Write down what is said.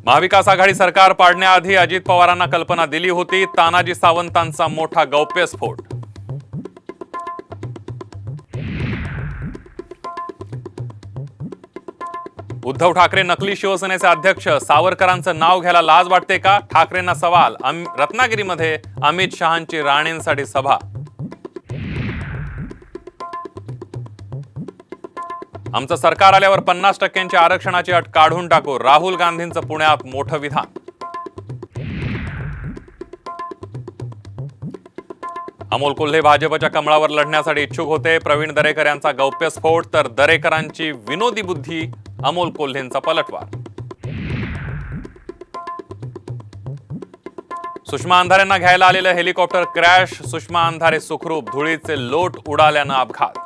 महाविकास आघाडी सरकार पाडण्याआधी अजित पवारांना कल्पना दिली होती तानाजी सावंतांचा मोठा गौप्यस्फोट। उद्धव ठाकरे नकली शिवसेनेचे अध्यक्ष, सावरकरांचं नाव घ्यायला लाज वाटते का? ठाकरेंना सवाल। रत्नागिरीमध्ये अमित शहांची राणेंसाठी सभा। आमचं सरकार आल्यावर 50% आरक्षणाची अट काढून टाकू, राहुल गांधींचं पुण्यात मोठं विधान। अमोल कोल्हे भाजपच्या कमळावर लढण्यासाठी इच्छुक होते, प्रवीण दरेकर यांचा गौप्यस्फोट, तर दरेकरांची विनोदी बुद्धी, अमोल कोल्हेंचा पलटवार। सुषमा अंधारेंना घ्यायला आलेलं हेलिकॉप्टर क्रॅश, सुषमा अंधारे सुखरूप, धुळीचे लोट उडाल्यानं अपघात।